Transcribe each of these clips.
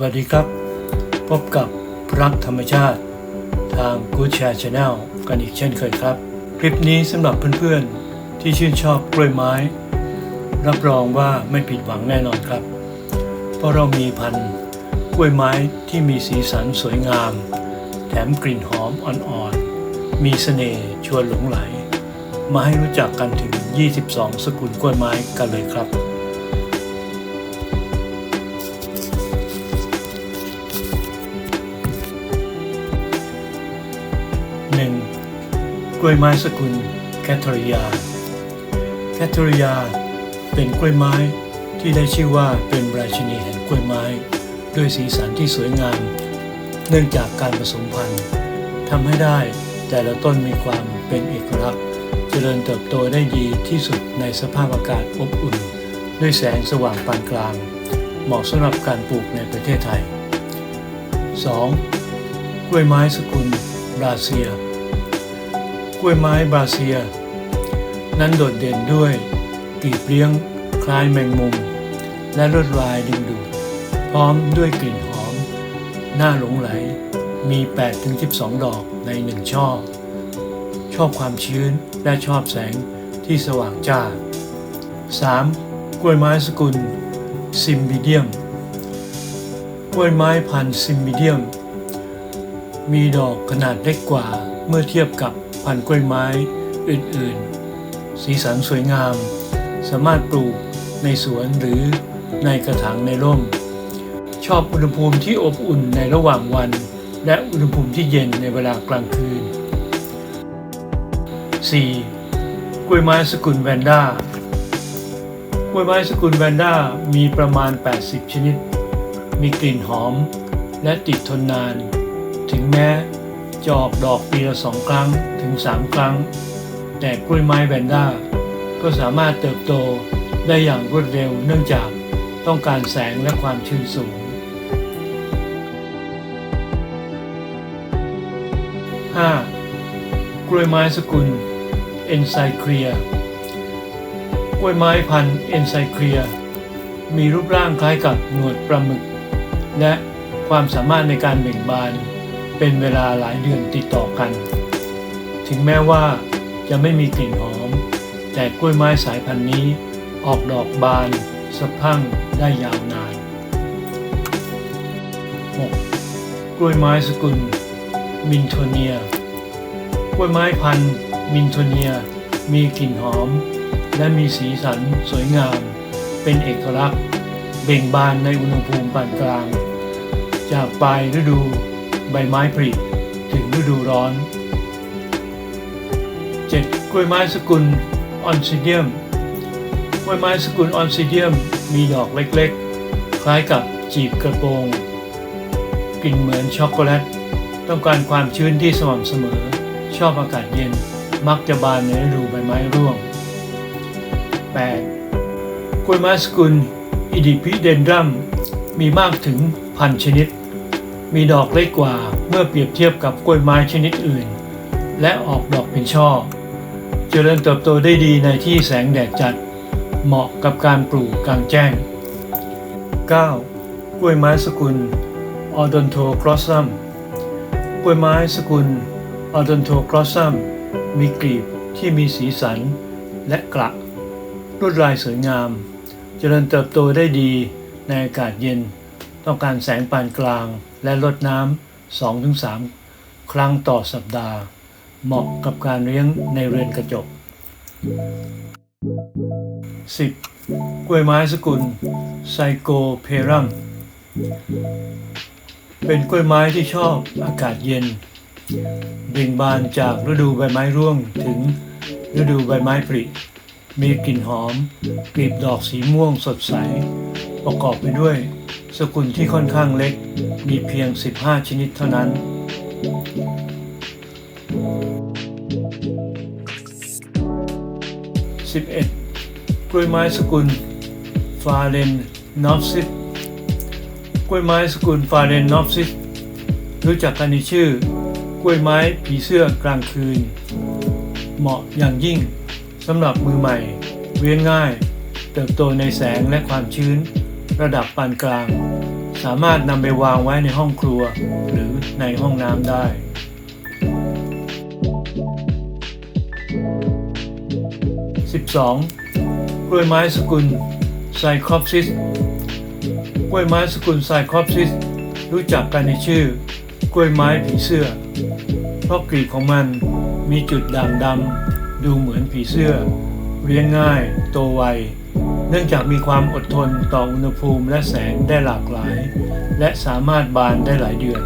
วัสดีครับพบกับรักธรรมชาติทาง Good Share Channel กันอีกเช่นเคยครับคลิปนี้สำหรับเพื่อนๆที่ชื่นชอบกล้วยไม้รับรองว่าไม่ผิดหวังแน่นอนครับเพราะเรามีพันธุ์กล้วยไม้ที่มีสีสันสวยงามแถมกลิ่นหอมอ่อนๆมีเสน่ห์ชวนหลงไหลมาให้รู้จักกันถึง22สกุลกล้วยไม้กันเลยครับ1. กล้วยไม้สกุลแคทเธอรียเป็นกล้วยไม้ที่ได้ชื่อว่าเป็นราชินีแห่งกล้วยไม้ด้วยสีสันที่สวยงามเนื่องจากการผสมพันธุ์ทำให้ได้แต่ละต้นมีความเป็นเอกลักษณ์เจริญเติบโตได้ดีที่สุดในสภาพอากาศอบอุ่นด้วยแสงสว่างปานกลางเหมาะสำหรับการปลูกในประเทศไทย 2. กล้วยไม้สกุลบราเซียกล้วยไม้บราเซียนั้นโดดเด่นด้วยกลีบเลี้ยงคล้ายแมงมุมและลวดลายดึงดูดพร้อมด้วยกลิ่นหอมน่าหลงไหลมี 8-12 ดอกใน1ช่อชอบความชื้นและชอบแสงที่สว่างจ้า 3. กล้วยไม้สกุลซิมบิเดียมกล้วยไม้พันธุ์ซิมบิเดียมมีดอกขนาดเล็กกว่าเมื่อเทียบกับพันธุ์กล้วยไม้อื่นๆสีสันสวยงามสามารถปลูกในสวนหรือในกระถางในร่มชอบอุณหภูมิที่อบอุ่นในระหว่างวันและอุณหภูมิที่เย็นในเวลากลางคืน 4. กล้วยไม้สกุลแวนด้ากล้วยไม้สกุลแวนด้ามีประมาณ80ชนิดมีกลิ่นหอมและติดทนนานถึงแม้จะออกดอกปีละ2 ครั้งถึง 3 ครั้งแต่กล้วยไม้แวนด้าก็สามารถเติบโตได้อย่างรวดเร็วเนื่องจากต้องการแสงและความชื้นสูง 5. กล้วยไม้สกุลเอนไซเคลียกล้วยไม้พันธุ์เอนไซเคลียมีรูปร่างคล้ายกับหนวดปลาหมึกและความสามารถในการเบ่งบานเป็นเวลาหลายเดือนติดต่อกันถึงแม้ว่าจะไม่มีกลิ่นหอมแต่กล้วยไม้สายพันธุ์นี้ออกดอกบานสะพรั่งได้ยาวนาน 6. กล้วยไม้สกุลมินโทเนียกล้วยไม้พันธุ์มินโทเนียมีกลิ่นหอมและมีสีสันสวยงามเป็นเอกลักษณ์เบ่งบานในอุณหภูมิปานกลางจากปลายฤดูใบไม้ผลิถึงฤดูร้อน 7. กล้วยไม้สกุลออนซิเดียมกล้วยไม้สกุลออนซิเดียมมีดอกเล็กๆคล้ายกับจีบกระโปรงกลิ่นเหมือนช็อกโกแลตต้องการความชื้นที่สม่ำเสมอชอบอากาศเย็นมักจะบานในฤดูใบไม้ร่วง 8. กล้วยไม้สกุลอิดิพิเดนดรัมมีมากถึง1,000 ชนิดมีดอกเล็กกว่าเมื่อเปรียบเทียบกับกล้วยไม้ชนิดอื่นและออกดอกเป็นช่อเจริญเติบโตได้ดีในที่แสงแดดจัดเหมาะกับการปลูกกลางแจ้ง 9. กล้วยไม้สกุลออดอนโทคลอสซัมกล้วยไม้สกุลออดอนโทคลอสซัมมีกลีบที่มีสีสันและกระลวดลายสวยงามเจริญเติบโตได้ดีในอากาศเย็นต้องการแสงปานกลางและรดน้ำ 2-3 ครั้งต่อสัปดาห์เหมาะกับการเลี้ยงในเรือนกระจก 10. กล้วยไม้สกุลไซโกเพรัมเป็นกล้วยไม้ที่ชอบอากาศเย็นเบ่งบานจากฤดูใบไม้ร่วงถึงฤดูใบไม้ผลิมีกลิ่นหอมกลีบดอกสีม่วงสดใสประกอบไปด้วยสกุลที่ค่อนข้างเล็กมีเพียง15ชนิดเท่านั้น 11. กล้วยไม้สกุลฟาเรนนอฟซิสกล้วยไม้สกุลฟาเรนนอฟซิสรู้จักกันในชื่อกล้วยไม้ผีเสื้อกลางคืนเหมาะอย่างยิ่งสำหรับมือใหม่เลี้ยงง่ายเติบโตในแสงและความชื้นระดับปานกลาง สามารถนำไปวางไว้ในห้องครัวหรือในห้องน้ำได้ 12. กล้วยไม้สกุลไซคอปซิสกล้วยไม้สกุลไซคอปซิสรู้จักกันในชื่อกล้วยไม้ผีเสื้อเพราะกลีบของมันมีจุดด่างดำดูเหมือนผีเสื้อเลี้ยงง่ายโตไวเนื่องจากมีความอดทนต่ออุณหภูมิและแสงได้หลากหลายและสามารถบานได้หลายเดือน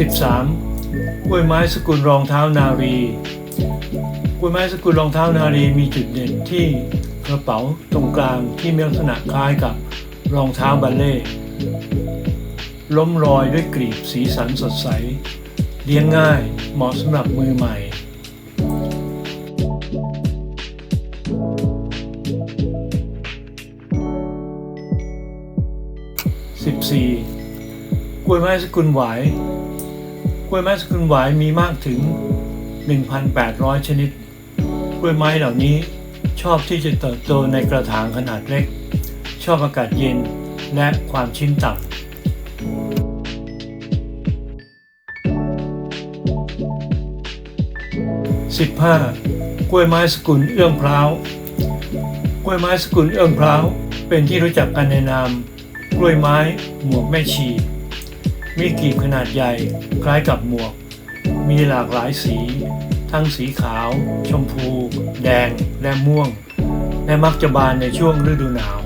13. กล้วยไม้สกุลรองเท้านารีกล้วยไม้สกุลรองเท้านารีมีจุดเด่นที่กระเป๋าตรงกลางที่มีลักษณะคล้ายกับรองเท้าบัลเล่ต์ล้มรอยด้วยกลีบสีสันสดใสเลี้ยงง่ายเหมาะสำหรับมือใหม่ 14. กล้วยไม้สกุลหวายกล้วยไม้สกุลหวายมีมากถึง 1,800 ชนิดกล้วยไม้เหล่านี้ชอบที่จะเติบโตในกระถางขนาดเล็กชอบอากาศเย็นและความชื้นต่ำ 15. กล้วยไม้สกุลเอื้องพร้าวกล้วยไม้สกุลเอื้องพร้าวเป็นที่รู้จักกันในนามกล้วยไม้หมวกแม่ชีมีกลีบขนาดใหญ่คล้ายกับหมวกมีหลากหลายสีทั้งสีขาวชมพูแดงและม่วงและมักจะบานในช่วงฤดูหนาว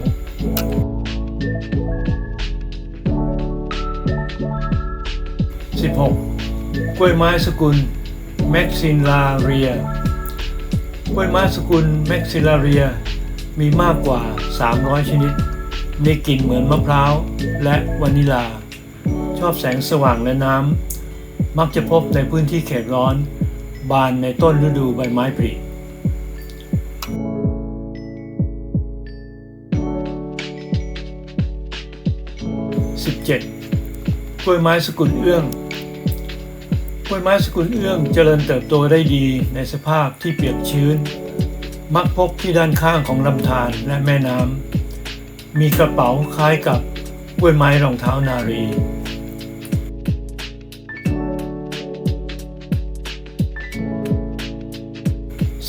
16. กล้วยไม้สกุลแม็กซิลลาเรียกล้วยไม้สกุลแม็กซิลลาเรียมีมากกว่า 300 ชนิดมีกลิ่นเหมือนมะพร้าวและวานิลาชอบแสงสว่างและน้ำมักจะพบในพื้นที่เขตร้อนบานในต้นฤดูใบไม้ผลิ 17. กล้วยไม้สกุลเอื้องกล้วยไม้สกุลเอื้องเจริญเติบโตได้ดีในสภาพที่เปียกชื้นมักพบที่ด้านข้างของลำธารและแม่น้ำมีกระเป๋าคล้ายกับกล้วยไม้รองเท้านารี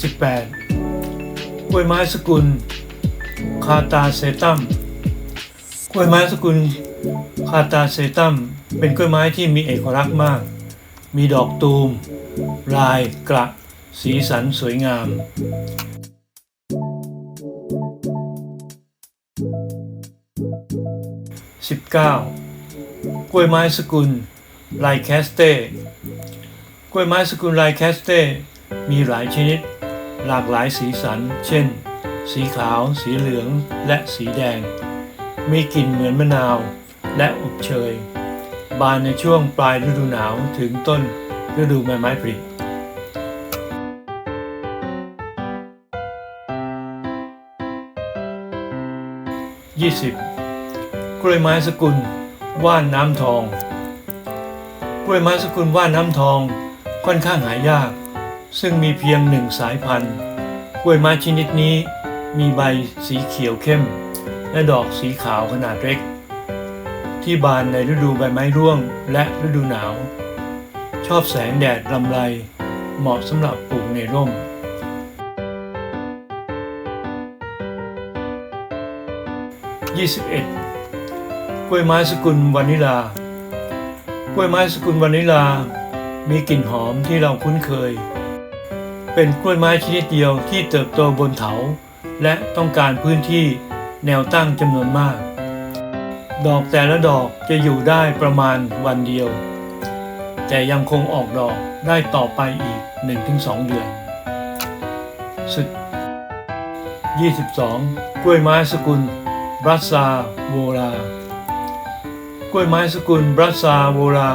18. กล้วยไม้สกุลคาตาเซตัมกล้วยไม้สกุลคาตาเซตัมเป็นกล้วยไม้ที่มีเอกลักษณ์มากมีดอกตูมลายกระสีสันสวยงาม 19. กล้วยไม้สกุลไลแคสเต้กล้วยไม้สกุลไลแคสเต้มีหลายชนิดหลากหลายสีสันเช่นสีขาวสีเหลืองและสีแดงมีกลิ่นเหมือนมะนาวและอบเชยบานในช่วงปลายฤดูหนาวถึงต้นฤดูใบไม้ผลิ 20. กล้วยไม้สกุลว่านน้ำทองกล้วยไม้สกุลว่านน้ำทองค่อนข้างหายากซึ่งมีเพียง1 สายพันธุ์กล้วยไม้ชนิดนี้มีใบสีเขียวเข้มและดอกสีขาวขนาดเล็กที่บานในฤดูใบไม้ร่วงและฤดูหนาวชอบแสงแดดรำไรเหมาะสำหรับปลูกในร่ม 21. กล้วยไม้สกุลวานิลากล้วยไม้สกุลวานิลามีกลิ่นหอมที่เราคุ้นเคยเป็นกล้วยไม้ชนิดเดียวที่เติบโตบนเขาและต้องการพื้นที่แนวตั้งจำนวนมากดอกแต่ละดอกจะอยู่ได้ประมาณวันเดียวแต่ยังคงออกดอกได้ต่อไปอีก 1-2 เดือนสุด 22. กล้วยไม้สกุลบรัสซาโวลากล้วยไม้สกุลบรัสซาโวลา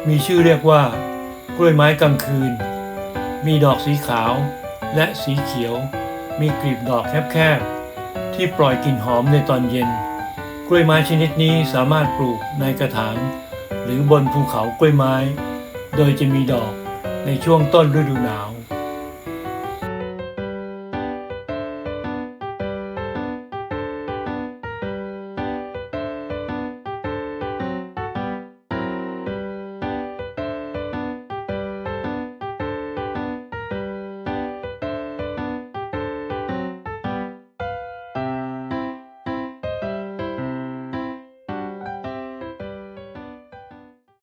มีชื่อเรียกว่ากล้วยไม้กลางคืนมีดอกสีขาวและสีเขียวมีกลีบดอกแคบๆที่ปล่อยกลิ่นหอมในตอนเย็นกล้วยไม้ชนิดนี้สามารถปลูกในกระถางหรือบนภูเขากล้วยไม้โดยจะมีดอกในช่วงต้นฤดูหนาว